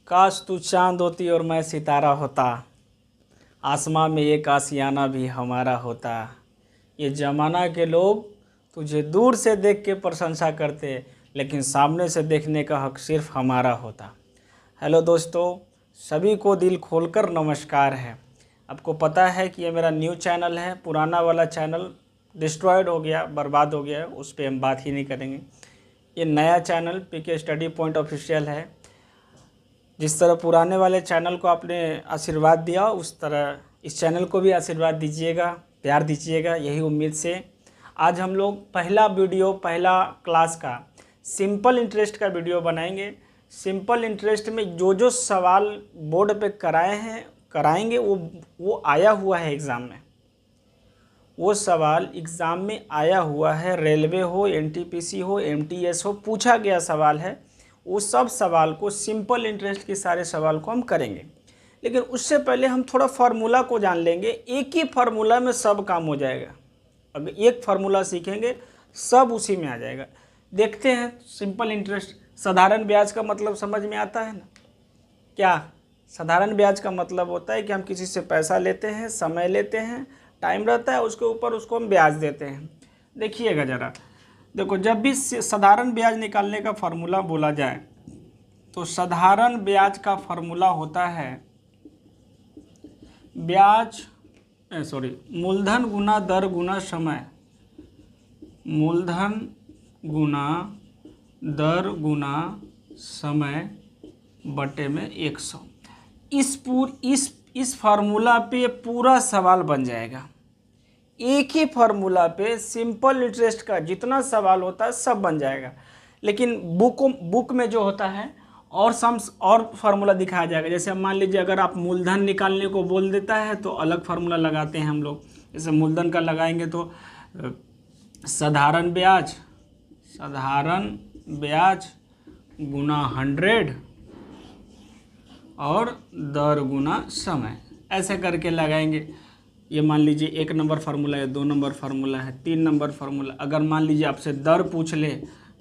काश तू चांद होती और मैं सितारा होता, आसमां में एक आशियाना भी हमारा होता। ये ज़माना के लोग तुझे दूर से देख के प्रशंसा करते, लेकिन सामने से देखने का हक सिर्फ हमारा होता। हेलो दोस्तों, सभी को दिल खोलकर नमस्कार है। आपको पता है कि ये मेरा न्यू चैनल है। पुराना वाला चैनल डिस्ट्रॉयड हो गया, बर्बाद हो गया, उस पर हम बात ही नहीं करेंगे। ये नया channel PK study point official है। जिस तरह पुराने वाले चैनल को आपने आशीर्वाद दिया, उस तरह इस चैनल को भी आशीर्वाद दीजिएगा, प्यार दीजिएगा, यही उम्मीद से आज हम लोग पहला क्लास का सिंपल इंटरेस्ट का वीडियो बनाएंगे। सिंपल इंटरेस्ट में जो सवाल बोर्ड पे कराएंगे वो आया हुआ है एग्ज़ाम में। वो सवाल एग्ज़ाम में आया हुआ है, रेलवे हो, एनटीपीसी हो, एमटीएस हो, पूछा गया सवाल है। वो सब सवाल को, सिंपल इंटरेस्ट के सारे सवाल को हम करेंगे। लेकिन उससे पहले हम थोड़ा फार्मूला को जान लेंगे। एक ही फार्मूला में सब काम हो जाएगा। अगर एक फार्मूला सीखेंगे सब उसी में आ जाएगा। देखते हैं सिंपल इंटरेस्ट। साधारण ब्याज का मतलब समझ में आता है ना? क्या साधारण ब्याज का मतलब होता है कि हम किसी से पैसा लेते हैं, समय लेते हैं, टाइम रहता है, उसके ऊपर उसको हम ब्याज देते हैं। देखिएगा ज़रा, देखो, जब भी साधारण ब्याज निकालने का फार्मूला बोला जाए तो साधारण ब्याज का फार्मूला होता है मूलधन गुना दर गुना समय। मूलधन गुना दर गुना समय बटे में 100। इस फार्मूला पे पूरा सवाल बन जाएगा। एक ही फार्मूला पे सिंपल इंटरेस्ट का जितना सवाल होता है सब बन जाएगा। लेकिन बुक में जो होता है और सम्स और फार्मूला दिखाया जाएगा। जैसे मान लीजिए अगर आप मूलधन निकालने को बोल देता है तो अलग फार्मूला लगाते हैं हम लोग। जैसे मूलधन का लगाएंगे तो साधारण ब्याज गुना 100 और दर गुना समय, ऐसे करके लगाएंगे। ये मान लीजिए 1 नंबर फार्मूला है, 2 नंबर फार्मूला है, 3 नंबर फार्मूला। अगर मान लीजिए आपसे दर पूछ ले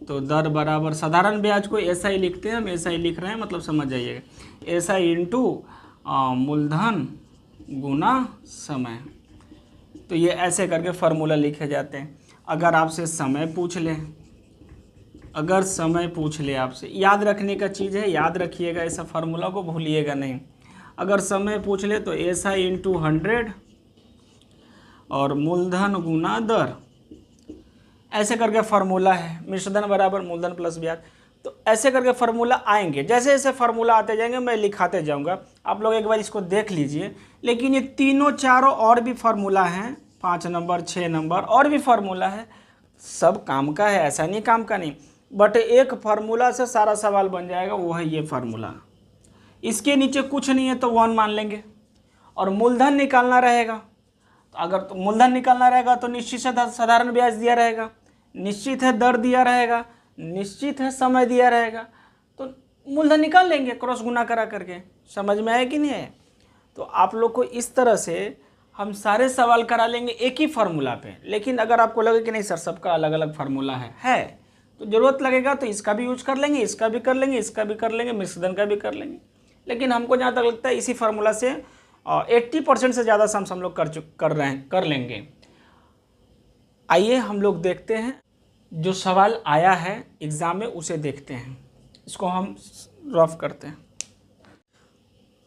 तो दर बराबर साधारण ब्याज को ऐसा ही लिखते हैं, हम ऐसा ही लिख रहे हैं, मतलब समझ जाइएगा। ऐसा इंटू मूलधन गुना समय। तो ये ऐसे करके फार्मूला लिखे जाते हैं। अगर आपसे समय पूछ ले, आपसे, याद रखने का चीज़ है, याद रखिएगा, ऐसा फार्मूला को भूलिएगा नहीं। अगर समय पूछ ले तो ऐसा इंटू 100 और मूलधन गुना दर, ऐसे करके फार्मूला है। मिश्रधन बराबर मूलधन प्लस ब्याज। तो ऐसे करके फार्मूला आएंगे। जैसे जैसे फार्मूला आते जाएंगे मैं लिखाते जाऊंगा, आप लोग एक बार इसको देख लीजिए। लेकिन ये तीनों चारों और भी फार्मूला हैं, 5 नंबर 6 नंबर और भी फार्मूला है। सब काम का है, ऐसा नहीं काम का नहीं, बट एक फार्मूला से सारा सवाल बन जाएगा, वो है ये फार्मूला। इसके नीचे कुछ नहीं है तो 1 मान लेंगे। और मूलधन निकालना रहेगा, तो अगर तो मूलधन निकालना रहेगा तो निश्चित है साधारण ब्याज दिया रहेगा, निश्चित है दर दिया रहेगा, निश्चित है समय दिया रहेगा। तो मूलधन निकाल लेंगे क्रॉस गुना करा करके। समझ में आया कि नहीं है? तो आप लोग को इस तरह से हम सारे सवाल करा लेंगे एक ही फार्मूला पे। लेकिन अगर आपको लगे कि नहीं सर सबका अलग अलग फार्मूला है तो ज़रूरत लगेगा तो इसका भी यूज कर लेंगे, इसका भी कर लेंगे, इसका भी कर लेंगे, मिश्रधन का भी कर लेंगे। लेकिन हमको जहाँ तक लगता है इसी फार्मूला से 80% से ज़्यादा सम्स हम लोग कर लेंगे। आइए हम लोग देखते हैं जो सवाल आया है एग्ज़ाम में, उसे देखते हैं। इसको हम रफ करते हैं।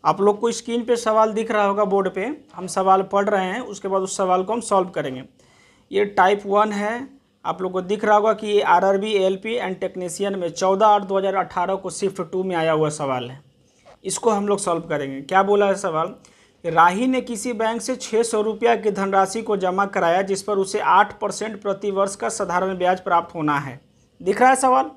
आप लोग को स्क्रीन पे सवाल दिख रहा होगा, बोर्ड पे हम सवाल पढ़ रहे हैं, उसके बाद उस सवाल को हम सॉल्व करेंगे। ये टाइप 1 है। आप लोग को दिख रहा होगा कि ये आरआरबी एएलपी एंड टेक्नीशियन में 14/8/2018 को शिफ्ट 2 में आया हुआ सवाल है। इसको हम लोग सॉल्व करेंगे। क्या बोला है सवाल? राही ने किसी बैंक से 600 रुपया की धनराशि को जमा कराया जिस पर उसे 8% प्रति वर्ष का साधारण ब्याज प्राप्त होना है। दिख रहा है सवाल?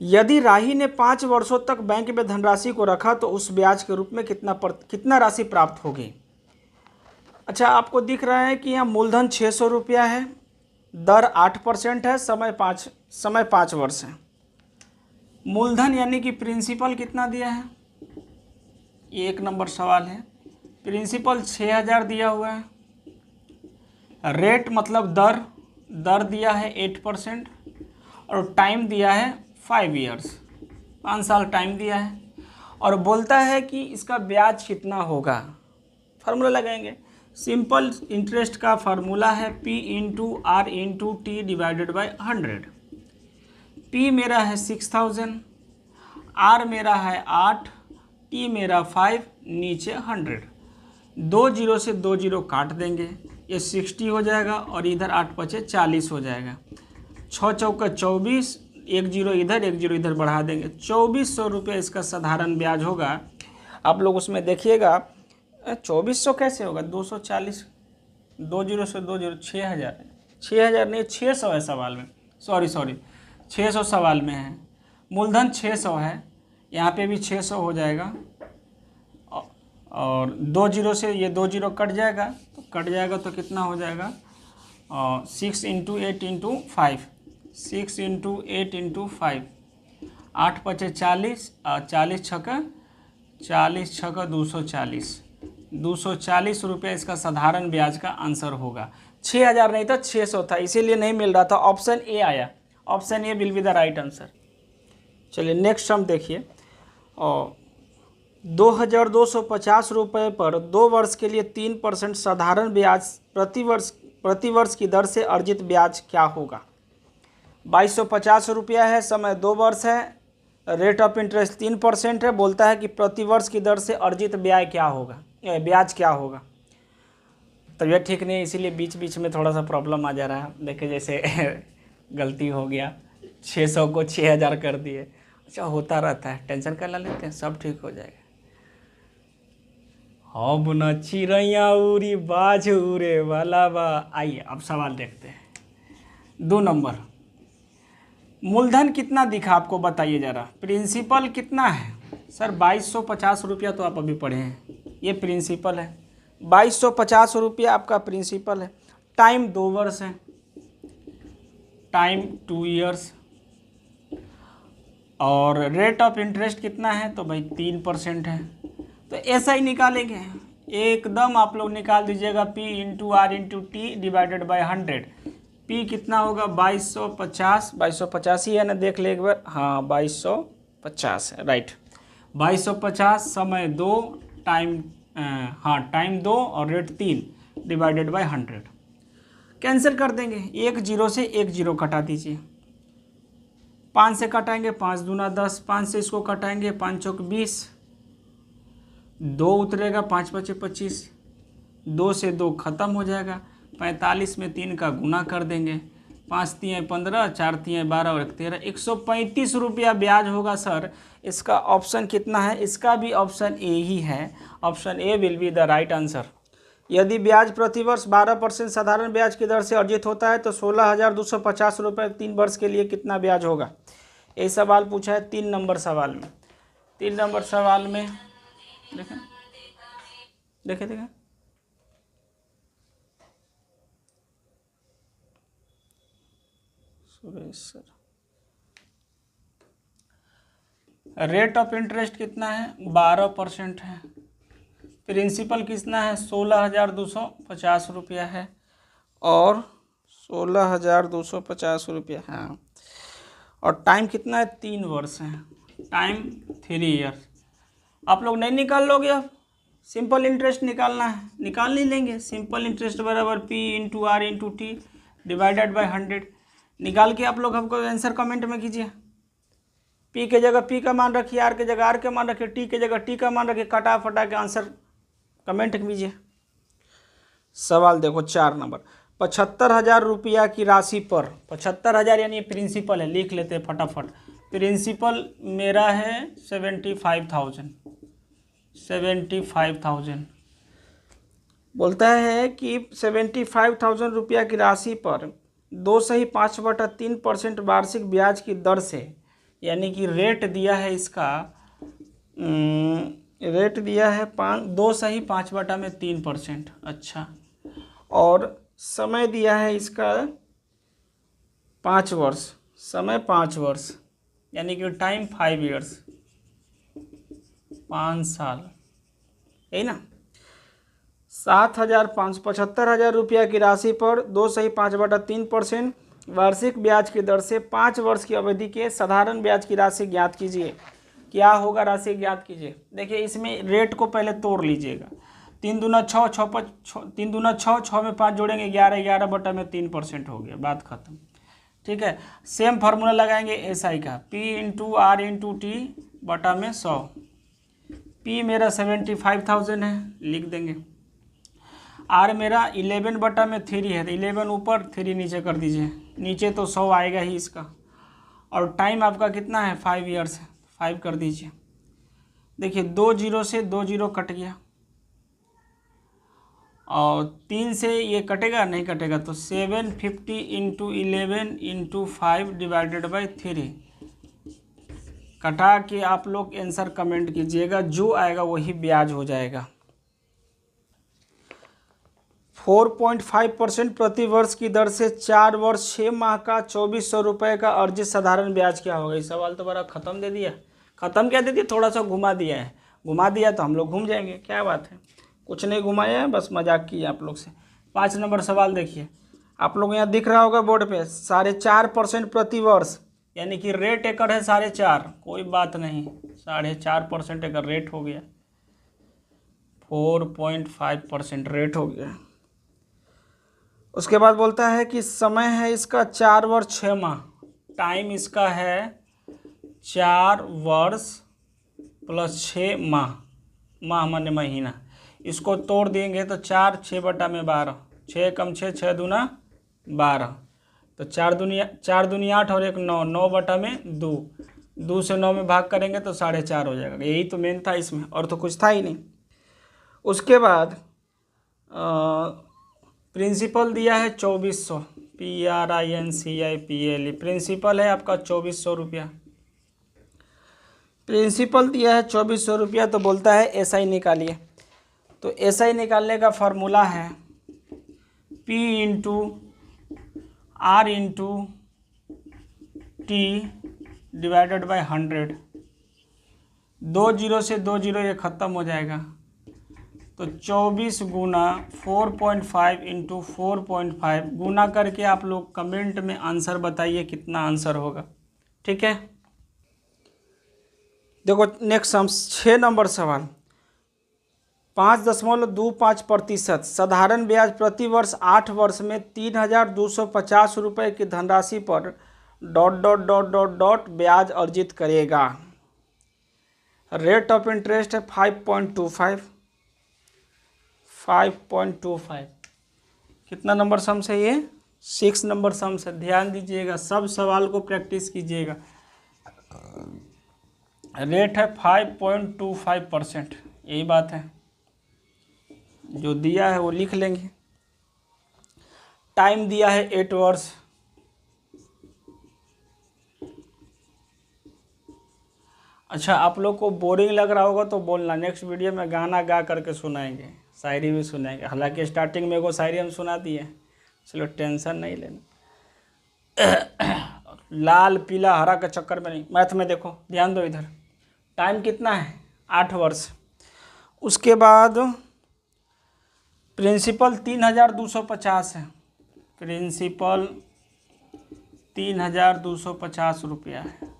यदि राही ने 5 वर्षों तक बैंक में धनराशि को रखा तो उस ब्याज के रूप में कितना राशि प्राप्त होगी? अच्छा, आपको दिख रहा है कि यहाँ मूलधन 600 रुपया है, दर 8% है, समय 5 वर्ष है। मूलधन यानी कि प्रिंसिपल कितना दिया है? ये 1 नंबर सवाल है। प्रिंसिपल 6000 दिया हुआ है। रेट मतलब दर दिया है 8% और टाइम दिया है 5 ईयर्स, 5 साल टाइम दिया है और बोलता है कि इसका ब्याज कितना होगा। फार्मूला लगाएंगे। सिंपल इंटरेस्ट का फार्मूला है P into R into T divided by 100। P मेरा है 6000, R मेरा है 8, T मेरा 5, नीचे 100। 2 जीरो से 2 जीरो काट देंगे, ये 60 हो जाएगा और इधर 8 पचे 40 हो जाएगा। 6 चौका 24, 1 जीरो इधर 1 जीरो इधर बढ़ा देंगे। 2400 रुपये इसका साधारण ब्याज होगा। आप लोग उसमें देखिएगा 2400 कैसे होगा, 240, 2 जीरो से 2 जीरो 6000, 6000 नहीं 600 है सवाल में, सॉरी 600 सवाल में है। मूलधन 600 है, यहाँ पे भी 600 हो जाएगा और 2 जीरो से ये 2 जीरो कट जाएगा तो कितना हो जाएगा 6 इंटू 8 इंटू 5, 6 इंटू 8 इंटू 5, 8 पचे 40 और 40 छक्का 240 रुपये इसका साधारण ब्याज का आंसर होगा। 6000 नहीं था 600 था, इसीलिए नहीं मिल रहा था। ऑप्शन ए आया, option A will be the right answer. चलिए नेक्स्ट हम देखिए। और 2250 रुपये पर 2 वर्ष के लिए 3% साधारण ब्याज प्रति वर्ष की दर से अर्जित ब्याज क्या होगा। 2250 रुपया है, समय 2 वर्ष है, रेट ऑफ इंटरेस्ट 3% है। बोलता है कि प्रति वर्ष की दर से अर्जित ब्याज क्या होगा। तबीयत ठीक नहीं है इसीलिए बीच बीच में थोड़ा सा प्रॉब्लम आ जा रहा है। देखिए जैसे गलती हो गया, 600 को 6000 कर दिए। अच्छा होता रहता है, टेंशन कर लेते हैं, सब ठीक हो जाएगा। अब न चिड़ैया उड़ी बाज उड़े वाला बा। आइए अब सवाल देखते हैं। 2 नंबर, मूलधन कितना दिखा आपको बताइए ज़रा। प्रिंसिपल कितना है सर, 2250 रुपया तो आप अभी पढ़े हैं, ये प्रिंसिपल है। 2250 रुपया आपका प्रिंसिपल है। टाइम 2 वर्ष है, टाइम 2 ईयर्स। और रेट ऑफ इंटरेस्ट कितना है तो भाई 3% है। तो ऐसा ही निकालेंगे, एकदम आप लोग निकाल दीजिएगा। P into R into T divided by 100। P कितना होगा 2250 ही है ना, देख ले एक बार। हाँ 2250 है, राइट। 2250, समय 2, टाइम टाइम 2 और रेट 3 डिवाइडेड बाई 100। कैंसिल कर देंगे, 1 जीरो से 1 जीरो कटा दीजिए। 5 से कटाएंगे 5 दूना 10, 5 से इसको कटाएंगे 5 चौक 20, 2 उतरेगा 5 पचे 25, 2 से 2 खत्म हो जाएगा। 45 में 3 का गुना कर देंगे, 5 तियाँ 15, 4 तियाँ 12 और 1 13, 135 रुपया ब्याज होगा सर। इसका ऑप्शन कितना है, इसका भी ऑप्शन ए ही है। Option A will be the right answer. यदि ब्याज प्रतिवर्ष 12% साधारण ब्याज की दर से अर्जित होता है तो 16,250 रुपये 3 वर्ष के लिए कितना ब्याज होगा। ये सवाल पूछा है 3 नंबर सवाल में। 3 नंबर सवाल में देखें Suresh sir, rate of interest कितना है 12% है। प्रिंसिपल कितना है 16,250 रुपया है और 16,250 रुपया है। और टाइम कितना है 3 वर्ष है, टाइम 3 ईयर्स। आप लोग नहीं निकाल लोगे, अब सिंपल इंटरेस्ट निकालना है, निकाल नहीं लेंगे। सिंपल इंटरेस्ट बराबर P into R into T divided by 100 निकाल के आप लोग हमको आंसर कमेंट में कीजिए। P के जगह P का मान रखिए, R के जगह R का मान रखिए, T के जगह T का मान रखिए, कटा फटा के आंसर कमेंट कीजिए। सवाल देखो 4 नंबर, 75,000 रुपया की राशि पर, 75,000 यानी प्रिंसिपल है, लिख लेते हैं फटाफट। प्रिंसिपल मेरा है 75,000। बोलता है कि 75,000 रुपया की राशि पर 2/5/3% वार्षिक ब्याज की दर से, यानी कि रेट दिया है इसका, रेट दिया है 2/5/3%। अच्छा, और समय दिया है इसका 5 वर्ष, समय 5 वर्ष, यानी कि टाइम 5 ईयर्स, 5 साल, यही ना। 75,000 रुपया की राशि पर 2/5/3% वार्षिक ब्याज की दर से 5 वर्ष की अवधि के साधारण ब्याज की राशि ज्ञात कीजिए। क्या होगा राशि ज्ञात कीजिए। देखिए इसमें रेट को पहले तोड़ लीजिएगा। 3 दूना 6, 3 दूना 6, 6 में 5 जोड़ेंगे 11, 11 बटा में 3% हो गया, बात खत्म। ठीक है, सेम फार्मूला लगाएंगे एसआई का, P into R into T बटा में 100। P मेरा 75,000 है, लिख देंगे। R मेरा 11 बटा में 3 है, तो 11 ऊपर 3 नीचे कर दीजिए, नीचे तो 100 आएगा ही इसका। और टाइम आपका कितना है, 5 ईयर्स है, 5 कर दीजिए। देखिए 2 जीरो से 2 जीरो कट गया, और 3 से ये कटेगा, नहीं कटेगा, तो 750 इंटू 11 इंटू 5 डिवाइडेड बाई 3 कटा के आप लोग आंसर कमेंट कीजिएगा, जो आएगा वही ब्याज हो जाएगा। 4.5% प्रति वर्ष की दर से 4 वर्ष 6 माह का 2400 रुपये का अर्जित साधारण ब्याज क्या होगा। इस सवाल तो बड़ा ख़त्म दे दिया, ख़त्म क्या दे दिया, थोड़ा सा घुमा दिया है, घुमा दिया तो हम लोग घूम जाएंगे, क्या बात है, कुछ नहीं घुमाया है, बस मजाक किया आप लोग से। 5 नंबर सवाल देखिए, आप लोग यहाँ दिख रहा होगा बोर्ड पे 4.5% प्रति वर्ष, यानी कि रेट एकड़ है 4.5, कोई बात नहीं, 4.5% एकड़ रेट हो गया, 4.5% रेट हो गया। उसके बाद बोलता है कि समय है इसका 4 वर्ष 6 माह, टाइम इसका है 4 वर्ष प्लस 6 माह, माह माने महीना, इसको तोड़ देंगे तो 4, 6 बटा में 12, 6 कम 6, 6 दूना 12, तो 4 दूनी 8 और 1 9, 9 बटा में 2, 2 से 9 में भाग करेंगे तो 4.5 हो जाएगा। यही तो मेन था इसमें, और तो कुछ था ही नहीं। उसके बाद प्रिंसिपल दिया है 2400, PRINCIPLE, प्रिंसिपल है आपका 2400 रुपया, प्रिंसिपल दिया है 2400 रुपया, तो बोलता है एसआई निकालिए। तो एसआई निकालने का फार्मूला है P into R into T divided by 100। 2 zero से 2 जीरो ये ख़त्म हो जाएगा, तो 24 गुना 4.5 इंटू 4.5 गुना करके आप लोग कमेंट में आंसर बताइए कितना आंसर होगा। ठीक है, देखो नेक्स्ट सम 6 नंबर सवाल, 5.25% साधारण ब्याज प्रति वर्ष 8 वर्ष में 3,250 रुपये की धनराशि पर ... ब्याज अर्जित करेगा। रेट ऑफ इंटरेस्ट है 5.25, 5.25। कितना नंबर सम से ये 6 नंबर सम से। ध्यान दीजिएगा, सब सवाल को प्रैक्टिस कीजिएगा। रेट है 5.25%, यही बात है, जो दिया है वो लिख लेंगे। टाइम दिया है 8 वर्ष। अच्छा, आप लोग को बोरिंग लग रहा होगा तो बोलना, नेक्स्ट वीडियो में गाना गा करके सुनाएंगे, शायरी भी सुनाएंगे। हालांकि स्टार्टिंग में वो शायरी हम सुना दिए, चलो टेंशन नहीं लेना। लाल पीला हरा के चक्कर में नहीं, मैथ में देखो, ध्यान दो इधर। टाइम कितना है 8 वर्ष। उसके बाद प्रिंसिपल 3,250 है, प्रिंसिपल 3,250 रुपया है।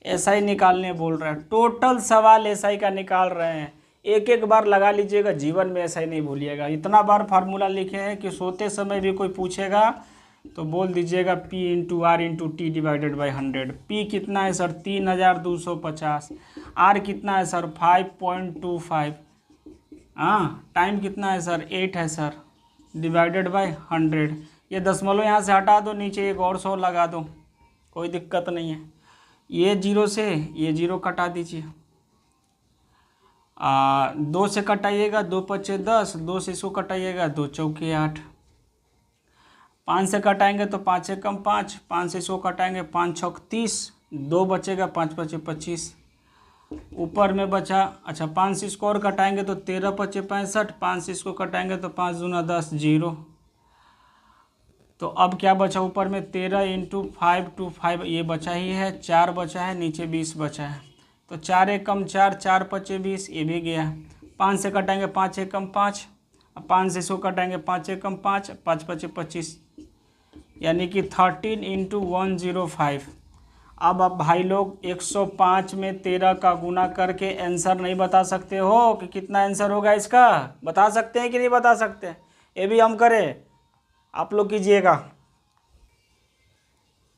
एसआई निकालने बोल रहा है, टोटल सवाल एसआई का निकाल रहे हैं। एक एक बार लगा लीजिएगा, जीवन में एसआई नहीं भूलिएगा। इतना बार फार्मूला लिखे हैं कि सोते समय भी कोई पूछेगा तो बोल दीजिएगा P into R into T divided by 100। P कितना है सर 3,250, R कितना है सर 5.25, हाँ टाइम कितना है सर 8 है सर, डिवाइडेड बाई 100। ये दशमलव यहाँ से हटा दो, नीचे एक और 100 लगा दो, कोई दिक्कत नहीं है। ये 0 से ये 0 कटा दीजिए, 2 से कटाइएगा, 2 पचे 10, 2 से इसको कटाइएगा, 2 चौके 8। 5 से कटाएंगे तो 5 से कम 5, 5 से इसको कटाएंगे 5 छक 30, 2 बचेगा, 5 पचे 25। ऊपर में बचा, अच्छा 5 से इसको और कटाएंगे तो 13 पचे 65, 5 से इसको कटाएंगे तो 5 दूना 10, 0। तो अब क्या बचा ऊपर में 13 इंटू 5 टू 5, ये बचा ही है, 4 बचा है, नीचे 20 बचा है। तो 4 एक कम 4, 4 पचे 20, ये भी गया। 5 से कटाएंगे 5 एक कम 5, अब 5 से इसको कटाएंगे 5 एक कम 5, 5 पचे 25, यानी कि 13 इंटू 105। अब आप भाई लोग 105 में 13 का गुना करके आंसर नहीं बता सकते हो कि कितना आंसर होगा इसका? बता सकते हैं कि नहीं बता सकते? ये भी हम करें, आप लोग कीजिएगा।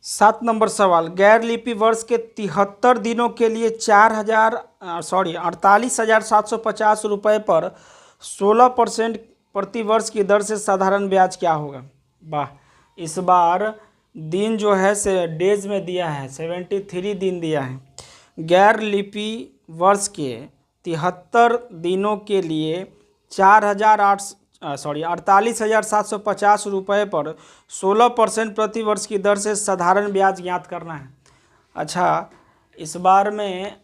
7 नंबर सवाल, गैर लिपि वर्ष के 73 दिनों के लिए 48,750 रुपये पर 16% प्रति वर्ष की दर से साधारण ब्याज क्या होगा? वाह, इस बार दिन जो है से डेज में दिया है, 73 दिन दिया है। गैर लिपि वर्ष के 73 दिनों के लिए 48,750 रुपये पर 16% प्रति वर्ष की दर से साधारण ब्याज ज्ञात करना है। अच्छा, इस बार में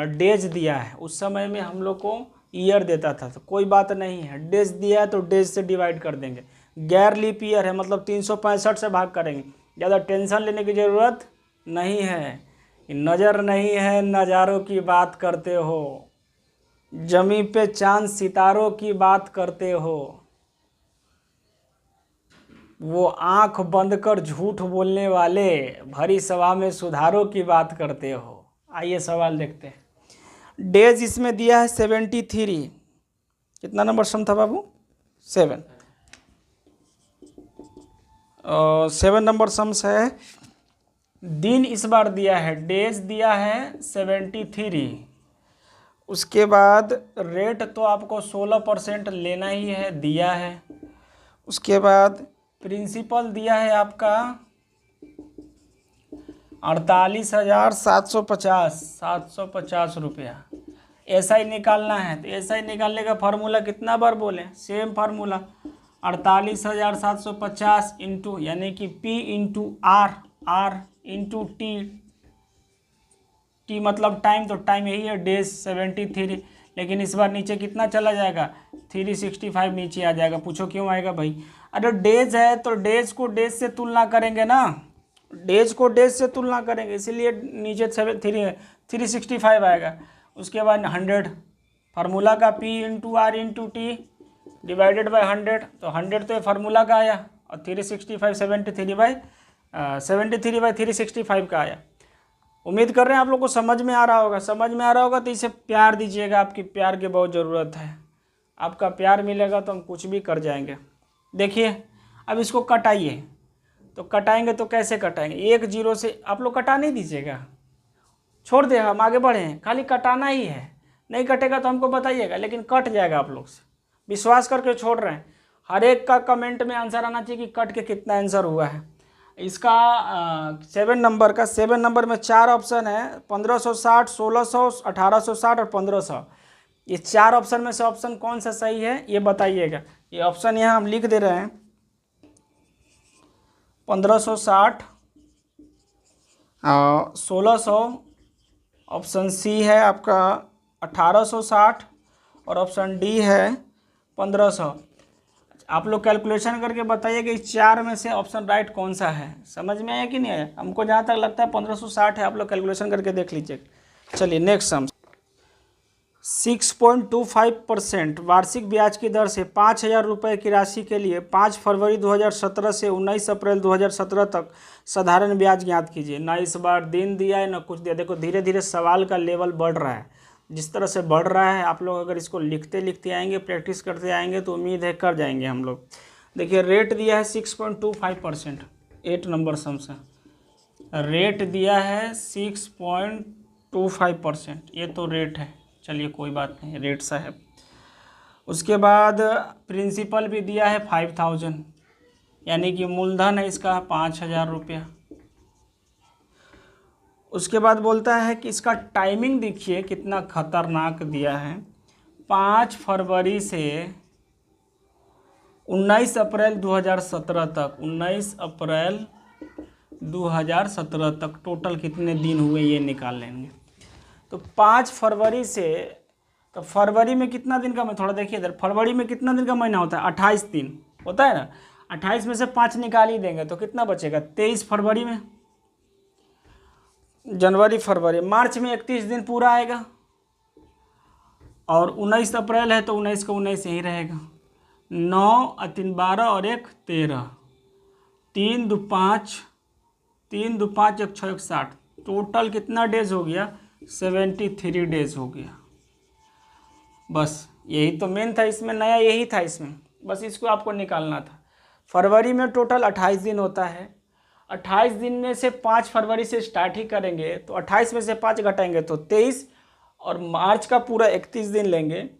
डेज दिया है, उस समय में हम लोग को ईयर देता था, तो कोई बात नहीं है, डेज दिया है तो डेज से डिवाइड कर देंगे। गैर लीप ईयर है मतलब 365 से भाग करेंगे। ज़्यादा टेंशन लेने की ज़रूरत नहीं है। नज़र नहीं है, नज़ारों की बात करते हो, जमी पे चांद सितारों की बात करते हो, वो आंख बंद कर झूठ बोलने वाले भरी सभा में सुधारों की बात करते हो। आइए सवाल देखते हैं। डेज इसमें दिया है 73। कितना नंबर सम था बाबू? 7। 7 नंबर सम्स है। दिन इस बार दिया है, डेज दिया है 73। उसके बाद रेट तो आपको 16% लेना ही है, दिया है। उसके बाद प्रिंसिपल दिया है आपका 48,750 रुपया। एसआई निकालना है तो एसआई निकालने का फार्मूला कितना बार बोले? सेम फार्मूला, 48,750 इंटू यानी कि P into R into T मतलब टाइम, तो टाइम यही है डेज 73। लेकिन इस बार नीचे कितना चला जाएगा? 365 नीचे आ जाएगा। पूछो क्यों आएगा भाई? अरे डेज है तो डेज को डेज से तुलना करेंगे ना, डेज को डेज से तुलना करेंगे, इसीलिए नीचे 365 आएगा। उसके बाद 100 फार्मूला का P into R into T divided by 100, तो 100 तो ये फार्मूला का आया, और 365 73 बाई 365 का आया। उम्मीद कर रहे हैं आप लोग को समझ में आ रहा होगा। समझ में आ रहा होगा तो इसे प्यार दीजिएगा, आपकी प्यार की बहुत ज़रूरत है। आपका प्यार मिलेगा तो हम कुछ भी कर जाएंगे। देखिए अब इसको कटाइए, तो कटाएंगे तो कैसे कटाएंगे? 1 0 से आप लोग कटा नहीं दीजिएगा, छोड़ दे, हम आगे बढ़े, खाली कटाना ही है। नहीं कटेगा तो हमको बताइएगा, लेकिन कट जाएगा आप लोग से, विश्वास करके छोड़ रहे हैं। हर एक का कमेंट में आंसर आना चाहिए कि कट के कितना आंसर हुआ है। इसका 7 नंबर का 7 नंबर में 4 ऑप्शन है, 1560, 1600, 1860 और 1500। ये 4 ऑप्शन में से ऑप्शन कौन सा सही है ये बताइएगा। ये ऑप्शन यहाँ हम लिख दे रहे हैं, 1560, 1600, ऑप्शन सी है आपका 1860 और ऑप्शन डी है 1500। आप लोग कैलकुलेशन करके बताइए कि इस 4 में से ऑप्शन राइट कौन सा है। समझ में आया कि नहीं आया? हमको जहाँ तक लगता है 1560 है, आप लोग कैलकुलेशन करके देख लीजिए। चलिए नेक्स्ट सम। 6.25% वार्षिक ब्याज की दर से 5,000 रुपये की राशि के लिए 5 फरवरी 2017 से 19 अप्रैल 2017 तक साधारण ब्याज ज्ञात कीजिए। ना इस बार दिन दिया है ना कुछ दिया। देखो धीरे धीरे सवाल का लेवल बढ़ रहा है, जिस तरह से बढ़ रहा है आप लोग अगर इसको लिखते लिखते आएंगे, प्रैक्टिस करते आएंगे तो उम्मीद है कर जाएंगे हम लोग। देखिए रेट दिया है 6.25%, 8 नंबर सम से रेट दिया है 6.25%, ये तो रेट है। चलिए कोई बात नहीं, रेट सा है। उसके बाद प्रिंसिपल भी दिया है 5,000, यानी कि मूलधन है इसका 5,000 रुपया। उसके बाद बोलता है कि इसका टाइमिंग देखिए कितना खतरनाक दिया है, 5 फरवरी से 19 अप्रैल 2017 तक, 19 अप्रैल 2017 तक टोटल कितने दिन हुए ये निकाल लेंगे। तो 5 फरवरी से, तो फरवरी में कितना दिन का, मैं थोड़ा देखिए इधर, फरवरी में कितना दिन का महीना होता है? 28 दिन होता है ना। 28 में से 5 निकाल ही देंगे तो कितना बचेगा? 23 फरवरी में, जनवरी फरवरी, मार्च में 31 दिन पूरा आएगा, और 19 अप्रैल है तो 19 का 19 यही रहेगा। 9 3 12 और 1 13, 3 2 5, 3 2 5 1 6 1 60, टोटल कितना डेज हो गया, 73 डेज हो गया। बस यही तो मेन था इसमें, नया यही था इसमें, बस इसको आपको निकालना था। फरवरी में टोटल 28 दिन होता है, 28 दिन में से 5 फरवरी से स्टार्ट ही करेंगे तो 28 में से 5 घटाएंगे तो 23, और मार्च का पूरा 31 दिन लेंगे,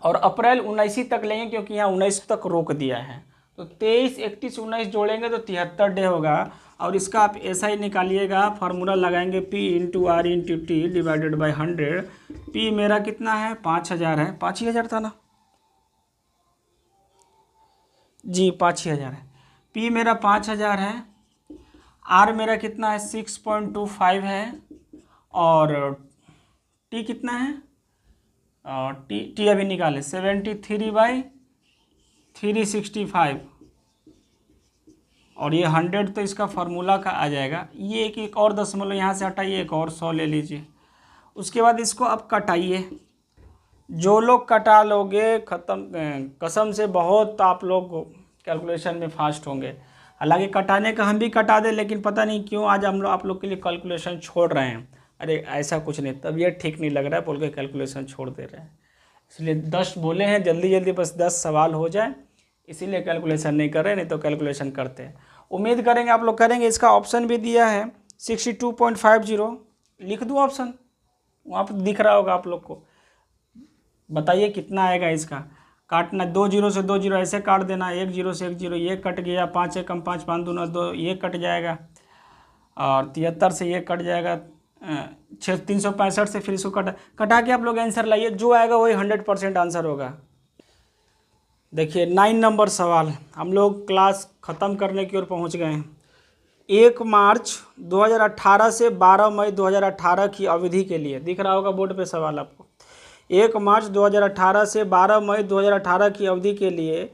और अप्रैल 19 तक लेंगे क्योंकि यहाँ 19 तक रोक दिया है। तो 23, 31, 19 जोड़ेंगे तो 73 डे होगा। और इसका आप ऐसा ही निकालिएगा, फार्मूला लगाएंगे P into R into T divided by 100। P मेरा कितना है, 5000 है, 5000 था ना जी, 5000 है। P मेरा 5000 है, R मेरा कितना है, 6.25 है, और T कितना है, टी अभी निकाले 73/365, और ये 100 तो इसका फार्मूला का आ जाएगा। ये एक और दशमलव यहाँ से हटाइए, एक और 100 ले लीजिए। उसके बाद इसको अब कटाइए, जो लोग कटा लोगे ख़त्म, कसम से बहुत आप लोग कैलकुलेशन में फास्ट होंगे। हालांकि कटाने का हम भी कटा दें, लेकिन पता नहीं क्यों आज हम लोग आप लोग के लिए कैलकुलेशन छोड़ रहे हैं। अरे ऐसा कुछ नहीं, तबीयत ठीक नहीं लग रहा है बोल के कैलकुलेशन छोड़ दे रहे हैं, इसलिए 10 बोले हैं, जल्दी जल्दी बस 10 सवाल हो जाए, इसीलिए कैलकुलेशन नहीं कर रहे, नहीं तो कैलकुलेशन करते हैं। उम्मीद करेंगे आप लोग करेंगे। इसका ऑप्शन भी दिया है 62.50, लिख दूँ ऑप्शन, वहाँ पर दिख रहा होगा आप लोग को। बताइए कितना आएगा इसका, काटना 2 0 से 2 0 ऐसे काट देना, 1 0 से 1 0 ये कट गया, 5 1 5 5 2 2 ये कट जाएगा, और 73 से ये कट जाएगा, 365 से फिर इसको कटा के आप लोग आंसर लाइए, जो आएगा वही 100% आंसर होगा। देखिए 9 नंबर सवाल, हम लोग क्लास ख़त्म करने की ओर पहुंच गए हैं। 1 मार्च 2018 से 12 मई 2018 की अवधि के लिए, दिख रहा होगा बोर्ड पे सवाल आपको, 1 मार्च 2018 से 12 मई 2018 की अवधि के लिए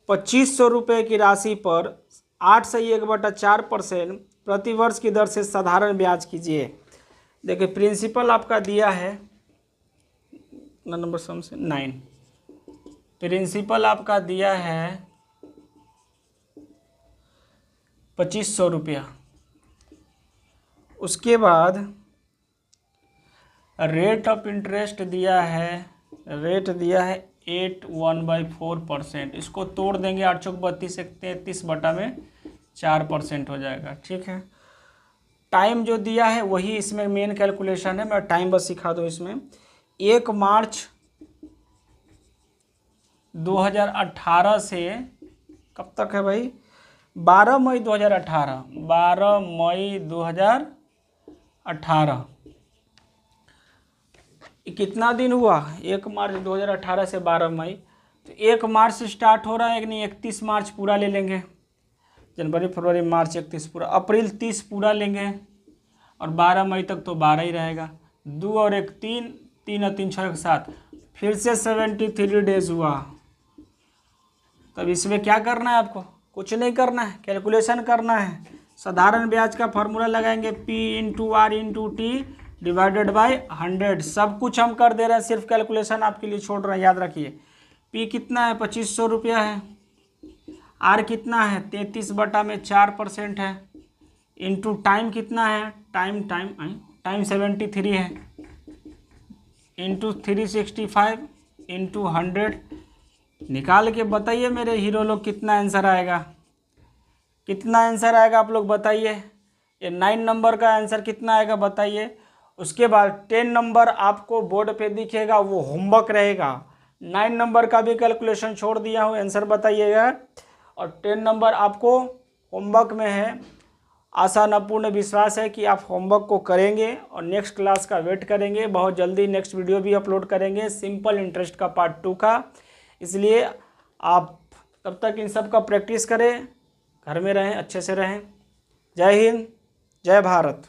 2500 रुपये की राशि पर 8 से 1/4% प्रतिवर्ष की दर से साधारण ब्याज कीजिए। देखिए प्रिंसिपल आपका दिया है नंबर सम से 9, प्रिंसिपल आपका दिया है 2500 रुपया। उसके बाद रेट ऑफ इंटरेस्ट दिया है, रेट दिया है 81/4%। इसको तोड़ देंगे 8 चौक 32 से 33 बटा में 4% हो जाएगा, ठीक है। टाइम जो दिया है वही इसमें मेन कैलकुलेशन है, मैं टाइम बस सिखा दूँ इसमें। 1 मार्च 2018 से कब तक है भाई, 12 मई 2018, 12 मई 2018 कितना दिन हुआ, 1 मार्च 2018 से 12 मई, तो 1 मार्च से स्टार्ट हो रहा है कि नहीं, 31 मार्च पूरा ले लेंगे, जनवरी फरवरी मार्च 31 पूरा, अप्रैल 30 पूरा लेंगे, और 12 मई तक तो 12 ही रहेगा, 2 और 1 3, 3 और 3 6 7, फिर से 73 डेज हुआ। तब इसमें क्या करना है आपको, कुछ नहीं करना है, कैलकुलेशन करना है। साधारण ब्याज का फार्मूला लगाएंगे P into R into T divided by 100, सब कुछ हम कर दे रहे हैं, सिर्फ कैलकुलेशन आपके लिए छोड़ रहे हैं, याद रखिए। P कितना है, 2500 रुपया है, R कितना है 33 बटा में 4% है, इंटू टाइम कितना है, टाइम 73 है, इंटू 365 इंटू 100, निकाल के बताइए मेरे हीरो लोग कितना आंसर आएगा, कितना आंसर आएगा आप लोग बताइए। ये 9 नंबर का आंसर कितना आएगा बताइए। उसके बाद 10 नंबर आपको बोर्ड पे दिखेगा, वो होमवर्क रहेगा। 9 नंबर का भी कैलकुलेशन छोड़ दिया हूँ, आंसर बताइएगा। और 10 नंबर आपको होमवर्क में है। आशा न पूर्ण विश्वास है कि आप होमवर्क को करेंगे और नेक्स्ट क्लास का वेट करेंगे। बहुत जल्दी नेक्स्ट वीडियो भी अपलोड करेंगे सिंपल इंटरेस्ट का पार्ट 2 का, इसलिए आप तब तक इन सब का प्रैक्टिस करें, घर में रहें, अच्छे से रहें। जय हिंद, जय भारत।